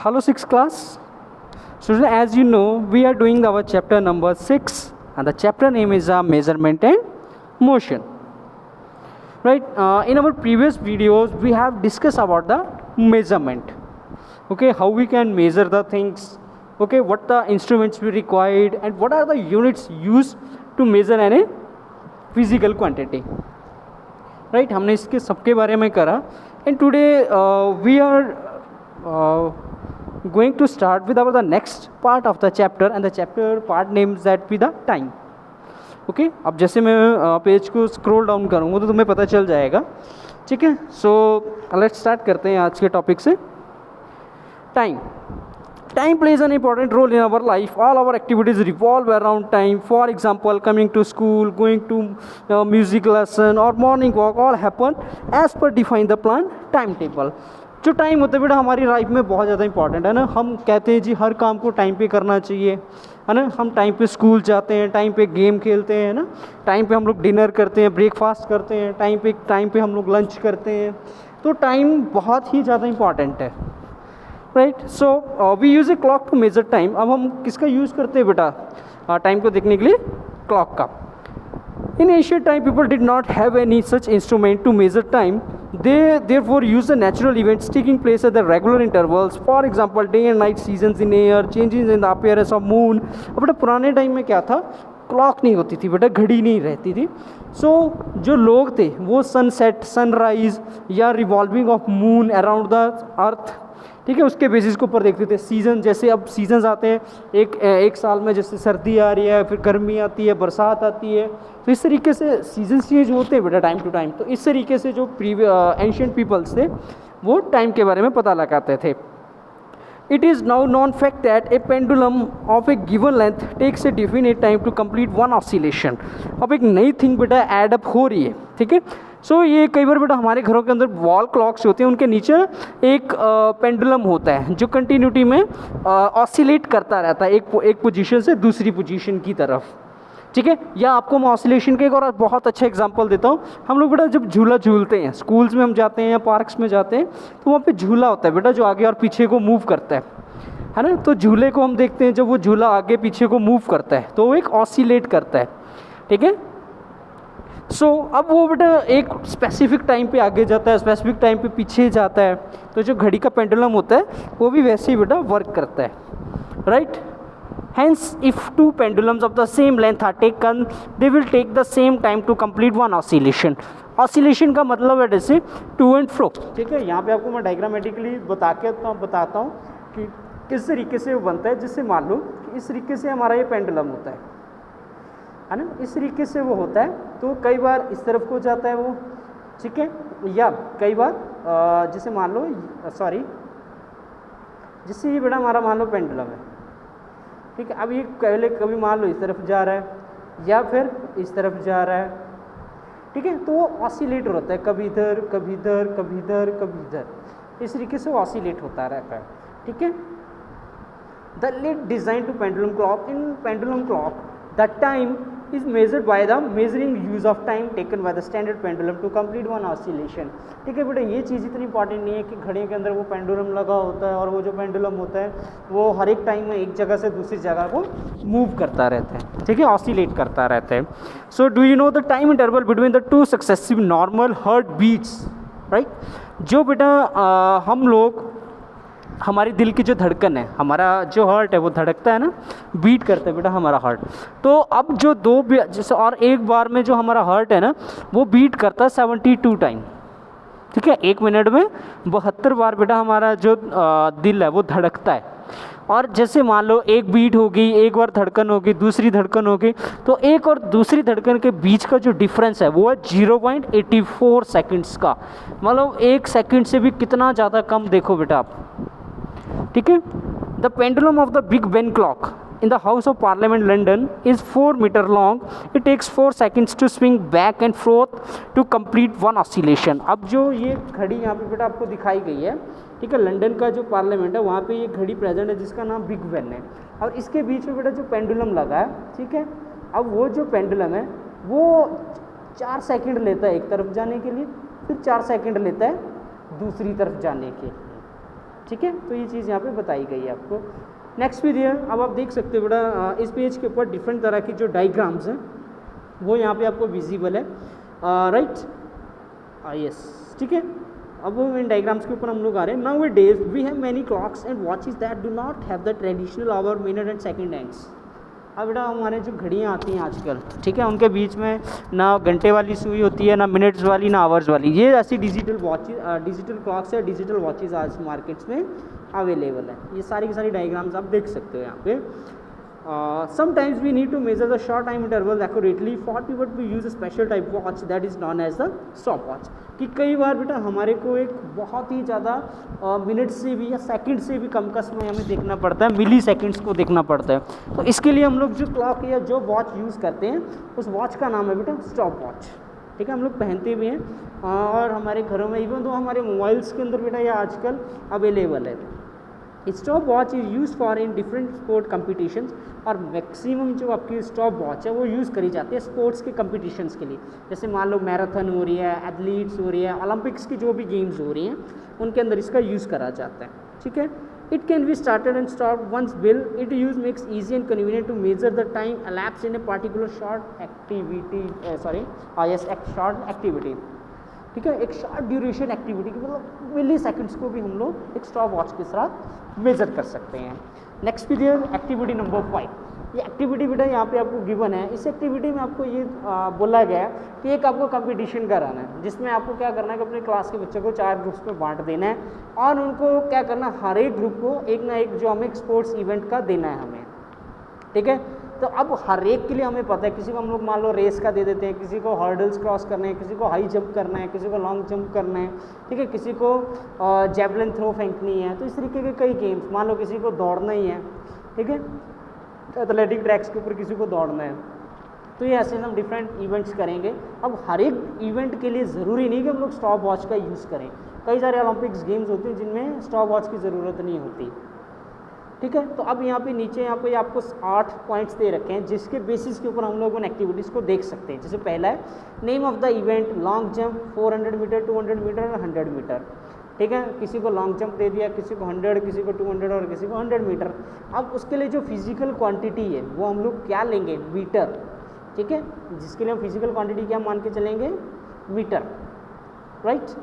Hello, sixth class. Students, as you know, we are doing our chapter number 6, and the chapter name is measurement and motion. Right? In our previous videos, we have discussed about the measurement. Okay, how we can measure the things. Okay, what the instruments we required, and what are the units used to measure any physical quantity. Right? हमने इसके सबके बारे में करा. And today we are going to start with the next part of the chapter, and the chapter part names that be the time. Okay, अब जैसे मैं page को स्क्रॉल डाउन करूँगा तो तुम्हें पता चल जाएगा. ठीक है, सो लेट्स स्टार्ट करते हैं आज के टॉपिक से. Time. Time plays an important role in our life. All our activities revolve around time. For example, coming to school, going to music lesson or morning walk all happen as per define the plan timetable. जो time होता है बेटा हमारी life में बहुत ज़्यादा important है ना. हम कहते हैं जी हर काम को टाइम पे करना चाहिए, है ना. हम टाइम पे स्कूल जाते हैं, टाइम पे गेम खेलते हैं ना, टाइम पे हम लोग डिनर करते हैं, ब्रेकफास्ट करते हैं, टाइम पे हम लोग लंच करते हैं. तो टाइम बहुत ही ज़्यादा इंपॉर्टेंट है. Right, so we use a clock to measure time. अब हम किसका यूज़ करते हैं बेटा टाइम को देखने के लिए? क्लॉक का. In ancient time, people did not have any such instrument to measure time. They therefore used the natural events taking place at the regular intervals. For example, day and night seasons in air, changes in the appearance of moon. अब बेटा पुराने time में क्या था? Clock नहीं होती थी बेटा, घड़ी नहीं रहती थी. सो जो लोग थे वो सनसेट, सनराइज या revolving of moon around the earth, ठीक है, उसके बेसिस के ऊपर देखते थे. सीज़न, जैसे अब सीजन्स आते हैं एक साल में, जैसे सर्दी आ रही है, फिर गर्मी आती है, बरसात आती है, तो इस तरीके से सीजन्स चेंज होते हैं बेटा टाइम टू टाइम. तो इस तरीके से जो एंशिएंट पीपल्स थे वो टाइम के बारे में पता लगाते थे. It is now known fact that a pendulum of a given length takes a definite time to complete one oscillation. अब एक नई थिंग बेटा ऐड अप हो रही है, ठीक है. सो ये कई बार बेटा हमारे घरों के अंदर वॉल क्लॉक्स होते हैं, उनके नीचे एक पेंडुलम होता है जो कंटिन्यूटी में ऑसिलेट करता रहता है एक पोजीशन से दूसरी पोजीशन की तरफ, ठीक है. या आपको मैं ऑसिलेशन का एक और बहुत अच्छा एग्जांपल देता हूँ. हम लोग बेटा जब झूला झूलते हैं, स्कूल्स में हम जाते हैं या पार्क्स में जाते हैं, तो वहाँ पे झूला होता है बेटा जो आगे और पीछे को मूव करता है ना. तो झूले को हम देखते हैं, जब वो झूला आगे पीछे को मूव करता है तो वो एक ऑसिलेट करता है, ठीक है. सो अब वो बेटा एक स्पेसिफिक टाइम पे आगे जाता है, स्पेसिफिक टाइम पे पीछे जाता है. तो जो घड़ी का पेंडुलम होता है वो भी वैसे ही बेटा वर्क करता है. Right. Hence, if two pendulums of the same length are taken, they will take the same time to complete one oscillation. Oscillation का मतलब है जैसे to and fro, ठीक है. यहाँ पे आपको मैं डायग्रामेटिकली बताता हूँ कि किस तरीके से वो बनता है. जिससे मान लो कि इस तरीके से हमारा ये पेंडुलम होता है ना, इस तरीके से वो होता है. तो कई बार इस तरफ को जाता है वो, ठीक है, या कई बार जैसे मान लो जिससे ये बेटा हमारा मान लो पेंडुलम है, ठीक है. अब ये पहले कभी मान लो इस तरफ जा रहा है या फिर इस तरफ जा रहा है, ठीक है. तो वो ऑसिलेट होता है, कभी इधर कभी इधर कभी इधर कभी इधर, इस तरीके से वो ऑसिलेट होता रहता है, ठीक है. The late design to pendulum clock. In pendulum clock the time is measured by the measuring use of time taken by the standard pendulum to complete one oscillation. ठीक है बेटा, ये चीज़ इतनी इंपॉर्टेंट नहीं है कि घड़ी के अंदर वो पेंडुलम लगा होता है और वो जो पेंडुलम होता है वो हर एक टाइम में एक जगह से दूसरी जगह को मूव करता रहता है, ठीक है, ऑसिलेट करता रहता है. So do you know the time interval between the two successive normal heart beats? Right. जो बेटा हम लोग हमारे दिल की जो धड़कन है, हमारा जो हार्ट है वो धड़कता है ना, बीट करता है बेटा हमारा हार्ट. तो अब जो जैसे और एक बार में जो हमारा हार्ट है ना वो बीट करता है 72 टाइम, ठीक है. एक मिनट में 72 बार बेटा हमारा जो दिल है वो धड़कता है. और जैसे मान लो एक बीट होगी, एक बार धड़कन होगी, दूसरी धड़कन होगी, तो एक और दूसरी धड़कन के बीच का जो डिफरेंस है वो है 0.84 सेकेंड्स का. मतलब एक सेकेंड से भी कितना ज़्यादा कम, देखो बेटा आप, ठीक है. The pendulum of the big Ben clock in the House of Parliament London is 4 meters long. It takes 4 seconds to swing back and forth to complete one oscillation. अब जो ये घड़ी यहाँ पे बेटा आपको दिखाई गई है, ठीक है, लंदन का जो पार्लियामेंट है वहाँ पे ये घड़ी प्रेजेंट है जिसका नाम बिग बेन है. और इसके बीच में बेटा जो पेंडुलम लगा है, ठीक है. अब वो जो पेंडुलम है वो 4 सेकंड लेता है एक तरफ जाने के लिए, फिर 4 सेकंड लेता है दूसरी तरफ जाने के लिए. ठीक है, तो ये चीज़ यहाँ पे बताई गई है आपको। नेक्स्ट पेज है, अब आप देख सकते हो बेटा इस पेज के ऊपर डिफरेंट तरह की जो डायग्राम्स हैं वो यहाँ पे आपको विजिबल है, राइट, यस, ठीक है। अब वो इन डायग्राम्स के ऊपर हम लोग आ रहे हैं। Nowadays we have many clocks and watches that do not have the traditional hour, minute and second hands. अब बेटा हमारे जो घड़ियाँ आती हैं आजकल, ठीक है, उनके बीच में ना घंटे वाली सुई होती है, ना मिनट्स वाली, ना आवर्स वाली, ये ऐसी डिजिटल वॉचेस, डिजिटल क्लॉक्स या डिजिटल वॉचेस आज मार्केट्स में अवेलेबल है। ये सारी की सारी डायग्राम्स आप देख सकते हो यहाँ पे। Sometimes we need to measure the short time intervals accurately. For people we use a special type watch that is known as the stopwatch. कि कई बार बेटा हमारे को एक बहुत ही ज़्यादा मिनट से भी या सेकंड से भी कम का समय हमें देखना पड़ता है, मिली सेकेंड्स को देखना पड़ता है। तो इसके लिए हम लोग जो क्लॉक या जो वॉच यूज़ करते हैं उस वॉच का नाम है बेटा स्टॉप वॉच, ठीक है। हम लोग पहनते भी हैं और हमारे घरों में इवन तो हमारे मोबाइल्स के अंदर बेटा ये आजकल अवेलेबल है। Stop watch is use for in different sport competitions, और मैक्सिमम जो आपकी स्टॉप वॉच है वो यूज़ करी जाती है स्पोर्ट्स के कम्पिटिशन्स के लिए। जैसे मान लो मैराथन हो रही है, एथलीट्स हो रही है, ओलंपिक्स की जो भी गेम्स हो रही हैं उनके अंदर इसका यूज़ करा जाता है, ठीक है। It can be started and stop once will it use makes easy and convenient to measure the time elapsed in a particular short activity, short activity, ठीक है। एक शॉर्ट ड्यूरेशन एक्टिविटी की मतलब मिली सेकेंड्स को भी हम लोग एक स्टॉप वॉच के साथ मेजर कर सकते हैं। Next period activity number 5। ये एक्टिविटी बेटा यहाँ पे आपको गिवन है। इस एक्टिविटी में आपको ये बोला गया है कि एक आपको कंपटीशन कराना है जिसमें आपको क्या करना है कि अपने क्लास के बच्चों को 4 ग्रुप्स में बांट देना है और उनको क्या करना है, हर एक ग्रुप को एक ना एक जो हमें स्पोर्ट्स इवेंट का देना है हमें, ठीक है। तो अब हर एक के लिए हमें पता है, किसी को हम लोग मान लो रेस का दे देते हैं, किसी को हर्डल्स क्रॉस करने हैं, किसी को हाई जंप करना है, किसी को लॉन्ग जंप करना है, ठीक है, किसी को जैवलिन थ्रो फेंकनी है। तो इस तरीके के कई गेम्स, मान लो किसी को दौड़ना ही है, ठीक है, एथलेटिक ट्रैक्स के ऊपर किसी को दौड़ना है। तो ये ऐसे हम डिफरेंट इवेंट्स करेंगे। अब हर एक इवेंट के लिए ज़रूरी नहीं कि हम लोग स्टॉप वॉच का यूज़ करें। कई सारे ओलंपिक्स गेम्स होते हैं जिनमें स्टॉप वॉच की ज़रूरत नहीं होती, ठीक है। तो अब यहाँ पे नीचे यहाँ पे आपको 8 पॉइंट्स दे रखे हैं जिसके बेसिस के ऊपर हम लोग उन एक्टिविटीज़ को देख सकते हैं। जैसे पहला है name of the event, long jump 400 metre, 200 metre और 100 मीटर, ठीक है। किसी को लॉन्ग जंप दे दिया, किसी को 100, किसी को 200 और किसी को 100 मीटर। अब उसके लिए जो फिजिकल क्वांटिटी है वो हम लोग क्या लेंगे, मीटर, ठीक है। जिसके लिए हम फिजिकल क्वांटिटी क्या मान के चलेंगे, metre, right.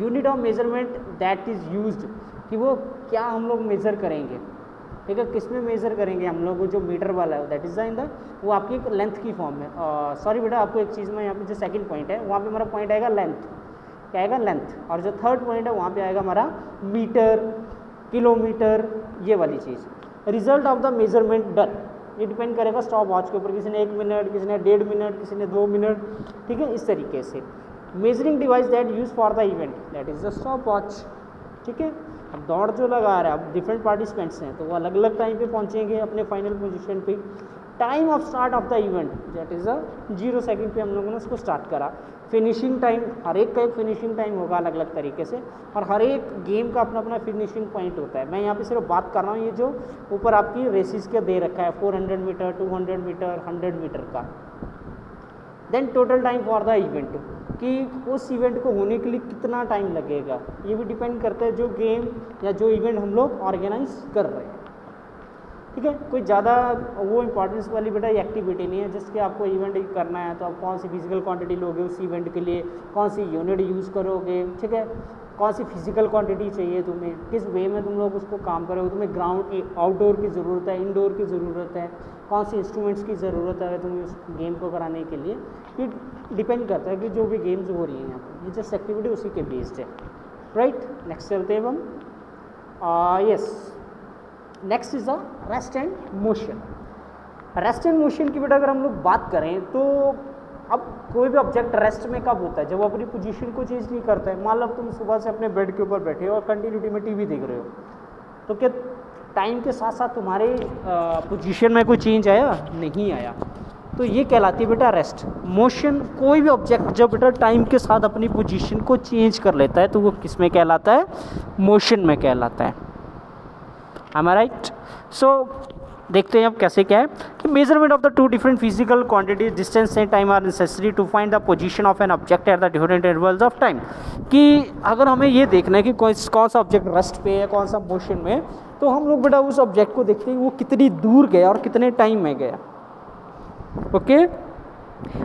Unit of measurement that is used, कि वो क्या हम लोग मेज़र करेंगे, ठीक है, किस में मेज़र करेंगे हम लोग, जो मीटर वाला है दैट इज़ इन द, वो आपकी एक लेंथ की फॉर्म में। सॉरी बेटा, आपको एक चीज़ में यहाँ पे जो सेकंड पॉइंट है वहाँ पे हमारा पॉइंट आएगा लेंथ, क्या आएगा, लेंथ। और जो थर्ड पॉइंट है वहाँ पे आएगा हमारा मीटर, किलोमीटर, ये वाली चीज़। Result of the measurement done, ये डिपेंड करेगा स्टॉप वॉच के ऊपर, किसी ने 1 मिनट, किसी ने 1.5 मिनट, किसी ने 2 मिनट, ठीक है, इस तरीके से। Measuring device that use for the event that is the stop watch, ठीक है। अब दौड़ जो लगा रहा है, अब डिफरेंट पार्टिसिपेंट्स हैं तो वो अलग अलग टाइम पे पहुंचेंगे अपने फाइनल पोजीशन पे। Time of start of the event that is a 0 second पे हम लोगों ने उसको स्टार्ट करा। फिनिशिंग टाइम, हर एक का एक फिनिशिंग टाइम होगा अलग अलग तरीके से, और हर एक गेम का अपना अपना फिनिशिंग पॉइंट होता है। मैं यहाँ पे सिर्फ बात कर रहा हूँ ये जो ऊपर आपकी रेसिस के दे रखा है 400 मीटर, 200 मीटर, 100 मीटर का। Then total time for the event, कि उस इवेंट को होने के लिए कितना टाइम लगेगा, ये भी डिपेंड करता है जो गेम या जो इवेंट हम लोग ऑर्गेनाइज कर रहे हैं, ठीक है। कोई ज़्यादा वो इंपॉर्टेंस वाली बेटा ये एक्टिविटी नहीं है जिसके आपको इवेंट करना है तो आप कौन सी फिजिकल क्वांटिटी लोगे उस इवेंट के लिए, कौन सी यूनिट यूज़ करोगे, ठीक है, कौन सी फिजिकल क्वांटिटी चाहिए तुम्हें, किस वे में तुम लोग उसको काम करोगे, तुम्हें ग्राउंड आउटडोर की ज़रूरत है, इंडोर की ज़रूरत है, कौन सी इंस्ट्रूमेंट्स की ज़रूरत है तुम्हें उस गेम को कराने के लिए, ये डिपेंड करता है कि जो भी गेम्स हो रही हैं यहाँ पर, ये जस्ट एक्टिविटी उसी के बेस्ड है, राइट। नेक्स्ट चलते हैं हम, yes, next is a rest and motion. Rest and motion की बेटा अगर हम लोग बात करें तो अब कोई भी ऑब्जेक्ट रेस्ट में कब होता है, जब वो अपनी पोजीशन को चेंज नहीं करता है। मान लो तुम सुबह से अपने बेड के ऊपर बैठे हो और कंटिन्यूटी में टीवी देख रहे हो, तो क्या टाइम के साथ साथ तुम्हारे पोजीशन में कोई चेंज आया, नहीं आया, तो ये कहलाती है बेटा रेस्ट। मोशन, कोई भी ऑब्जेक्ट जब बेटा टाइम के साथ अपनी पोजीशन को चेंज कर लेता है तो वो किस में कहलाता है, मोशन में कहलाता है। Am I right? So देखते हैं अब कैसे क्या है कि measurement of the two different physical quantities distance and time are necessary to find the position of an object at the different intervals of time. कि अगर हमें ये देखना है कि कौन सा ऑब्जेक्ट रेस्ट पे है, कौन सा मोशन में, तो हम लोग बेटा उस ऑब्जेक्ट को देखते हैं वो कितनी दूर गया और कितने टाइम में गया। Okay,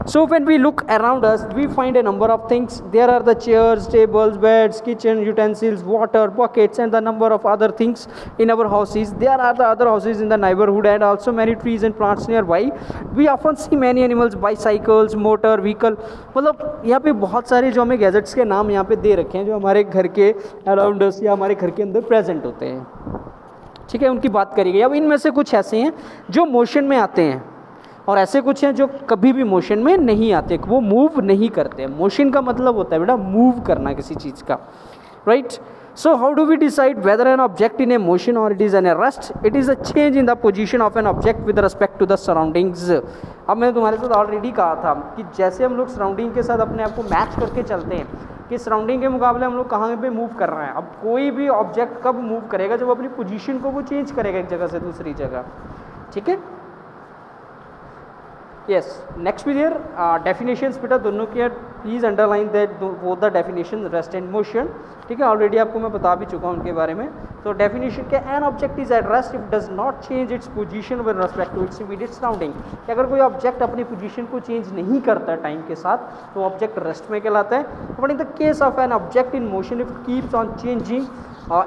so when we look around us we find a number of things. There are the chairs, tables, beds, kitchen utensils, water, buckets and the number of other things in our houses. There are the other houses in the neighborhood and also many trees and plants nearby. We often see many animals, bicycles, motor vehicle. मतलब यहाँ पे बहुत सारे जो हमें gadgets के नाम यहाँ पे दे रखे हैं जो हमारे घर के अराउंड अस या हमारे घर के अंदर प्रेजेंट होते हैं, ठीक है, उनकी बात करी गई। अब इनमें से कुछ ऐसे हैं जो मोशन में आते हैं और ऐसे कुछ हैं जो कभी भी मोशन में नहीं आते, वो मूव नहीं करते। मोशन का मतलब होता है बेटा मूव करना किसी चीज़ का, right. So how do we decide whether an object in a motion और it is in a rest? It is a change in the position of an object with respect to the surroundings. अब मैंने तुम्हारे साथ already कहा था कि जैसे हम लोग सराउंडिंग के साथ अपने आप को मैच करके चलते हैं कि सराउंडिंग के मुकाबले हम लोग कहाँ पे मूव कर रहे हैं। अब कोई भी ऑब्जेक्ट कब मूव करेगा जब अपनी पोजीशन को वो चेंज करेगा एक जगह से दूसरी जगह, ठीक है। yes, next with your definitions बेटा दोनों के, please underline that both the definition rest and motion, ठीक है, ऑलरेडी आपको मैं बता भी चुका हूँ उनके बारे में। तो डेफिनेशन के an object is at rest if does not change its position with respect to its immediate surrounding. कि अगर कोई ऑब्जेक्ट अपनी पोजीशन को चेंज नहीं करता टाइम के साथ तो ऑब्जेक्ट रेस्ट में कहलाता है। But in the case of an object in motion if keeps on changing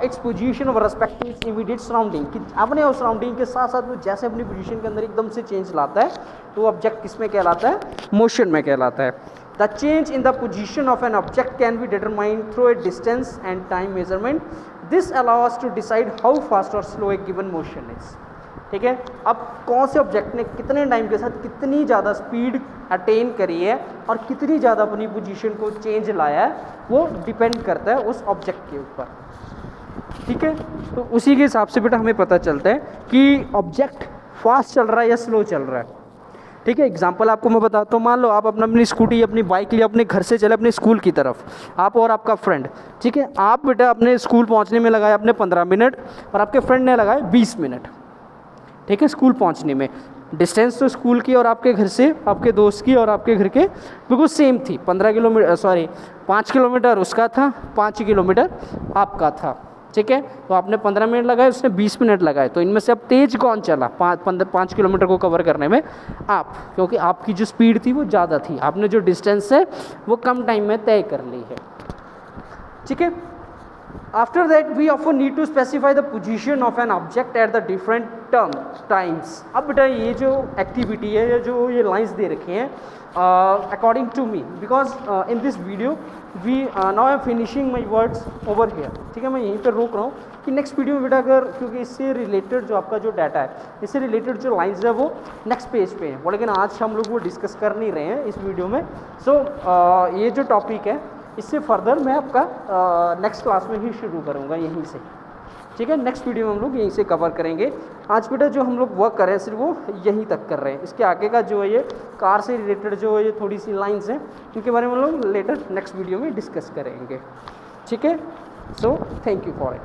its position with respect to its immediate surrounding, कि अपने और सराउंडिंग के साथ साथ वो जैसे अपनी पोजीशन के अंदर एकदम से चेंज लाता है तो ऑब्जेक्ट किस में कहलाता है? मोशन में कहलाता है। The change in the position of an object can be determined through a distance and time measurement. This allow us to decide how fast और slow a given motion is, ठीक है। अब कौन से ऑब्जेक्ट ने कितने टाइम के साथ कितनी ज़्यादा स्पीड अटेन करी है और कितनी ज़्यादा अपनी पोजीशन को चेंज लाया है वो डिपेंड करता है उस ऑब्जेक्ट के ऊपर, ठीक है। तो उसी के हिसाब से बेटा हमें पता चलता है कि ऑब्जेक्ट फास्ट चल रहा है या स्लो चल रहा है, ठीक है। एग्जांपल आपको मैं बताता हूँ, मान लो आप अपनी स्कूटी अपनी बाइक लिए अपने घर से चले अपने स्कूल की तरफ, आप और आपका फ्रेंड, ठीक है। आप बेटा अपने स्कूल पहुँचने में लगाए अपने 15 मिनट और आपके फ्रेंड ने लगाए 20 मिनट, ठीक है, स्कूल पहुँचने में। डिस्टेंस तो स्कूल की और आपके घर से आपके दोस्त की और आपके घर के बिल्कुल सेम थी, 5 किलोमीटर उसका था, 5 किलोमीटर आपका था, ठीक है। तो आपने 15 मिनट लगाए, उसने 20 मिनट लगाए, तो इनमें से अब तेज कौन चला 5 किलोमीटर को कवर करने में? आप, क्योंकि आपकी जो स्पीड थी वो ज़्यादा थी, आपने जो डिस्टेंस है वो कम टाइम में तय कर ली है, ठीक है। After that we often need to specify the position of an object at the different times। अब बेटा ये जो एक्टिविटी है या जो ये लाइंस दे रखी हैं according to me, because in this video we now I am finishing my words over here, ठीक है। मैं यहीं पर रोक रहा हूँ कि नेक्स्ट वीडियो में बेटा अगर, क्योंकि इससे रिलेटेड जो आपका जो डाटा है, इससे रिलेटेड जो लाइंस है वो नेक्स्ट पेज पे है, लेकिन आज हम लोग वो डिस्कस कर नहीं रहे हैं इस वीडियो में। सो ये जो टॉपिक है इससे फर्दर मैं आपका नेक्स्ट क्लास में ही शुरू करूँगा यहीं से, ठीक है। नेक्स्ट वीडियो में हम लोग यहीं से कवर करेंगे। आज बेटा जो हम लोग वर्क कर रहे हैं सिर्फ वो यहीं तक कर रहे हैं, इसके आगे का जो है ये कार से रिलेटेड जो है ये थोड़ी सी लाइंस हैं इनके बारे में हम लोग लेटर नेक्स्ट वीडियो में डिस्कस करेंगे, ठीक है। So thank you for it.